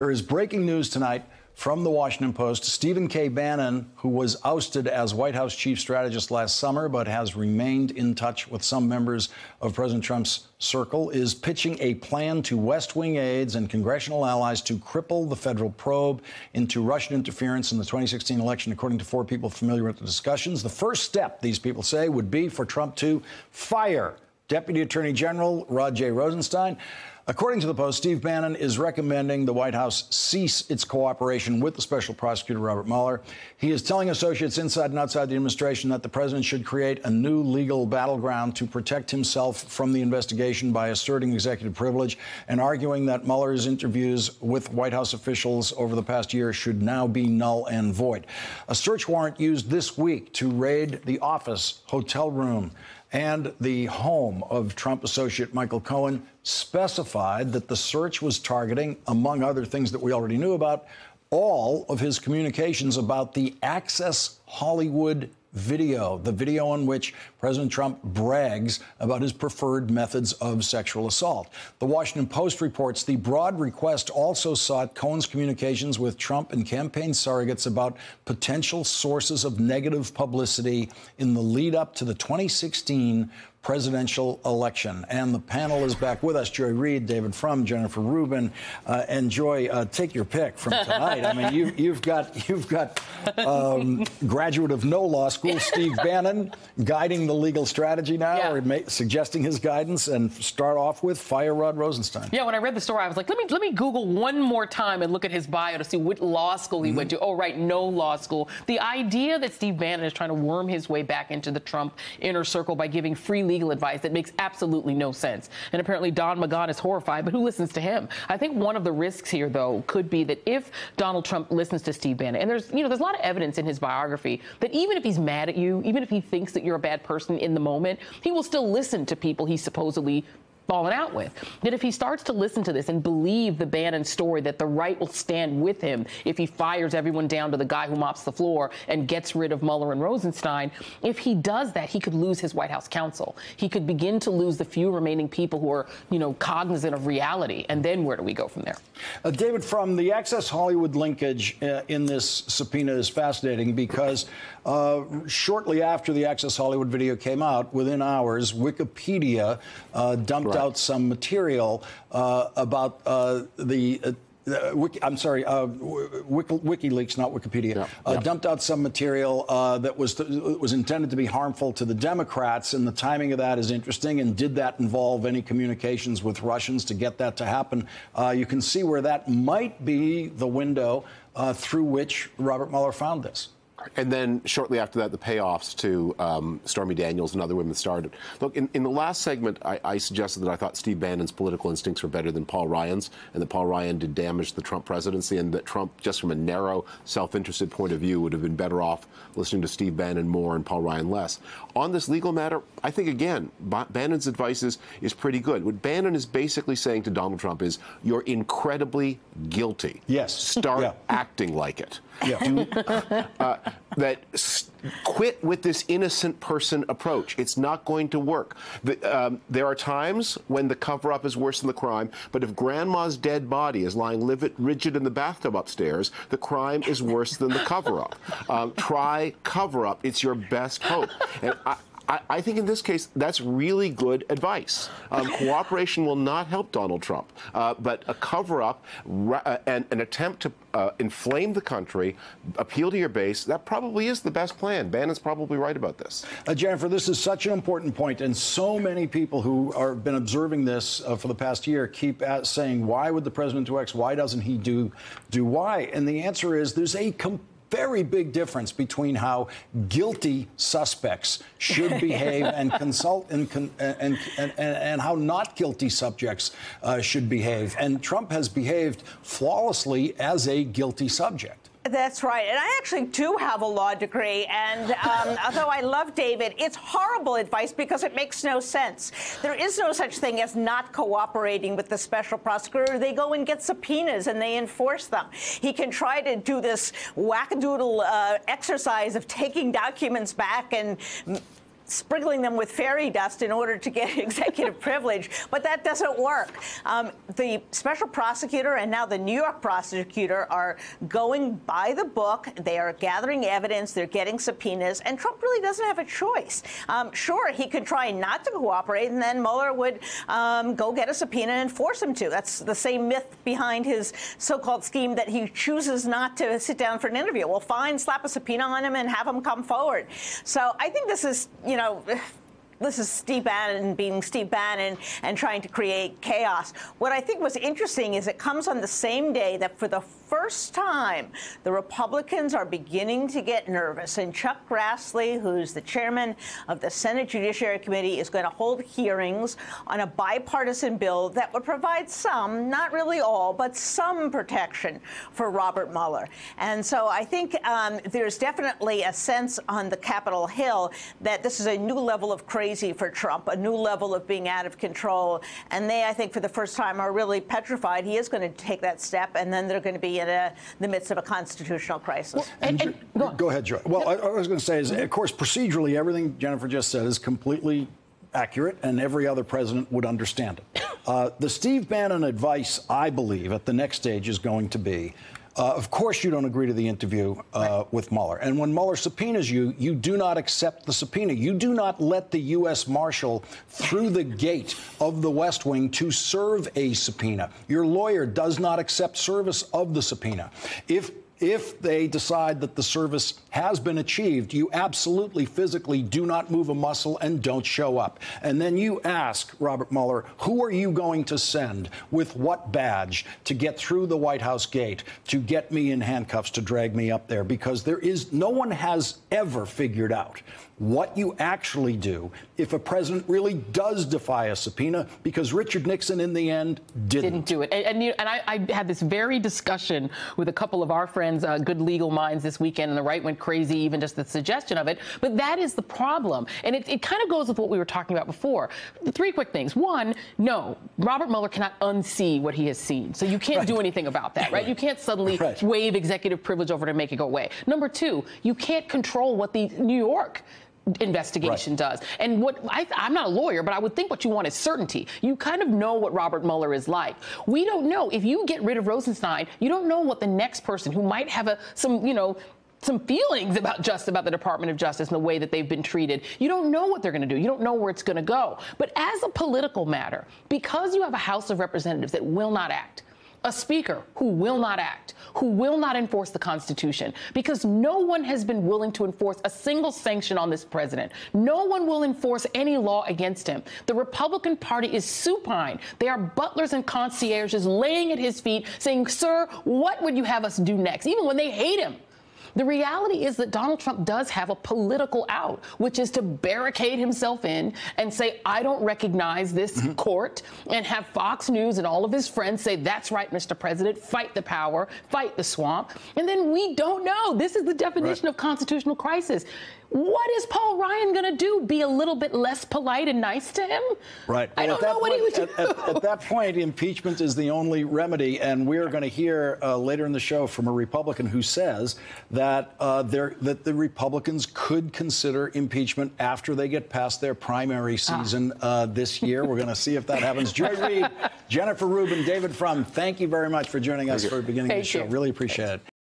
There is breaking news tonight from the Washington Post. Stephen K. Bannon, who was ousted as White House chief strategist last summer but has remained in touch with some members of President Trump's circle, is pitching a plan to West Wing aides and congressional allies to cripple the federal probe into Russian interference in the 2016 election, according to four people familiar with the discussions. The first step, these people say, would be for Trump to fire Deputy Attorney General Rod J. Rosenstein. According to the Post, Steve Bannon is recommending the White House cease its cooperation with the special prosecutor Robert Mueller. He is telling associates inside and outside the administration that the president should create a new legal battleground to protect himself from the investigation by asserting executive privilege and arguing that Mueller's interviews with White House officials over the past year should now be null and void. A search warrant used this week to raid the office, hotel room, and the home of Trump associate Michael Cohen specified that the search was targeting, among other things that we already knew about, all of his communications about the Access Hollywood video, the video in which President Trump brags about his preferred methods of sexual assault. The Washington Post reports the broad request also sought Cohen's communications with Trump and campaign surrogates about potential sources of negative publicity in the lead up to the 2016 presidential election. And the panel is back with us. Joy Reid, David Frum, Jennifer Rubin, and Joy, take your pick from tonight. I mean, you've got graduate of no law school, Steve Bannon, guiding the legal strategy now, or suggesting his guidance, and start off with fire Rod Rosenstein. Yeah, when I read the story, I was like, let me Google one more time and look at his bio to see what law school he went to. Oh, right, no law school. The idea that Steve Bannon is trying to worm his way back into the Trump inner circle by giving free legal advice that makes absolutely no sense. And apparently Don McGahn is horrified, but who listens to him? I think one of the risks here, though, could be that if Donald Trump listens to Steve Bannon, and there's a lot of evidence in his biography that even if he's mad at you, even if he thinks that you're a bad person in the moment, he will still listen to people he's supposedly fallen out with. That if he starts to listen to this and believe the Bannon story that the right will stand with him if he fires everyone down to the guy who mops the floor and gets rid of Mueller and Rosenstein, if he does that, he could lose his White House counsel. He could begin to lose the few remaining people who are, cognizant of reality. And then where do we go from there? David, from the Access Hollywood linkage in this subpoena is fascinating because shortly after the Access Hollywood video came out, within hours, Wikipedia dumped out some material about WikiLeaks, not Wikipedia, dumped out some material that was intended to be harmful to the Democrats, and the timing of that is interesting. And did that involve any communications with Russians to get that to happen? You can see where that might be the window through which Robert Mueller found this. And then shortly after that, the payoffs to Stormy Daniels and other women started. Look, in the last segment, I suggested that I thought Steve Bannon's political instincts were better than Paul Ryan's, and that Paul Ryan did damage to the Trump presidency, and that Trump, just from a narrow, self-interested point of view, would have been better off listening to Steve Bannon more and Paul Ryan less. On this legal matter, I think, again, Bannon's advice is pretty good. What Bannon is basically saying to Donald Trump is, you're incredibly guilty. Yes. Start acting like it. Yeah. Quit with this innocent person approach. It's not going to work. There are times when the cover-up is worse than the crime, but if grandma's dead body is lying rigid in the bathtub upstairs, the crime is worse than the cover-up. Try cover-up. It's your best hope. And I think in this case, that's really good advice. Cooperation will not help Donald Trump, but a cover-up and an attempt to inflame the country, appeal to your base, that probably is the best plan. Bannon's probably right about this. Jennifer, this is such an important point, and so many people who have been observing this for the past year keep saying, why would the president do X? Why doesn't he do Y? And the answer is there's a very big difference between how guilty suspects should behave and consult and how not guilty subjects should behave. And Trump has behaved flawlessly as a guilty subject. That's right. And I actually do have a law degree. And although I love David, it's horrible advice because it makes no sense. There is no such thing as not cooperating with the special prosecutor. They go and get subpoenas and they enforce them. He can try to do this wackadoodle exercise of taking documents back and sprinkling them with fairy dust in order to get executive privilege, but that doesn't work. The special prosecutor and now the New York prosecutor are going by the book. They are gathering evidence. They're getting subpoenas, and Trump really doesn't have a choice. Sure, he could try not to cooperate, and then Mueller would go get a subpoena and force him to. That's the same myth behind his so-called scheme that he chooses not to sit down for an interview. Well, fine, slap a subpoena on him and have him come forward. So I think this is, this is Steve Bannon being Steve Bannon and trying to create chaos. What I think was interesting is it comes on the same day that for the first time, the Republicans are beginning to get nervous. And Chuck Grassley, who's the chairman of the Senate Judiciary Committee, is going to hold hearings on a bipartisan bill that would provide some, not really all, but some protection for Robert Mueller. And so I think there's definitely a sense on the Capitol Hill that this is a new level of crazy for Trump, a new level of being out of control. And they, I think, for the first time, are really petrified. He is going to take that step, and then they're going to be in the midst of a constitutional crisis. Well, go ahead, Joy. Well, I was going to say is, of course, procedurally, everything Jennifer just said is completely accurate, and every other president would understand it. The Steve Bannon advice, I believe, at the next stage is going to be, of course, you don't agree to the interview with Mueller. And when Mueller subpoenas you, you do not accept the subpoena. You do not let the U.S. Marshal through the gate of the West Wing to serve a subpoena. Your lawyer does not accept service of the subpoena. If they decide that the service has been achieved, you absolutely physically do not move a muscle and don't show up. And then you ask Robert Mueller, who are you going to send with what badge to get through the White House gate, to get me in handcuffs, to drag me up there? Because no one has ever figured out what you actually do if a president really does defy a subpoena, because Richard Nixon, in the end, didn't do it. And I had this very discussion with a couple of our friends, good legal minds, this weekend, and the right went crazy, even just the suggestion of it. But that is the problem. And it kind of goes with what we were talking about before. Three quick things. One, no, Robert Mueller cannot unsee what he has seen. So you can't do anything about that, right? You can't suddenly waive executive privilege over to make it go away. Number two, you can't control what the New York investigation does. And what I'm not a lawyer, but I would think what you want is certainty. You kind of know what Robert Mueller is like. We don't know. If you get rid of Rosenstein, you don't know what the next person who might have some feelings about the Department of Justice and the way that they've been treated. You don't know what they're going to do. You don't know where it's going to go. But as a political matter, because you have a House of Representatives that will not act, a speaker who will not act, who will not enforce the Constitution, because no one has been willing to enforce a single sanction on this president. No one will enforce any law against him. The Republican Party is supine. They are butlers and concierges laying at his feet saying, sir, what would you have us do next? Even when they hate him. The reality is that Donald Trump does have a political out, which is to barricade himself in and say, I don't recognize this court, and have Fox News and all of his friends say, that's right, Mr. President, fight the power, fight the swamp. And then we don't know. This is the definition of constitutional crisis. What is Paul Ryan going to do? Be a little bit less polite and nice to him? Right. I don't know what he would do. At that point, impeachment is the only remedy. And we're going to hear later in the show from a Republican who says that the Republicans could consider impeachment after they get past their primary season this year. We're going to see if that happens. Joy Reid, Jennifer Rubin, David Frum, thank you very much for joining us for beginning the show. Really appreciate it.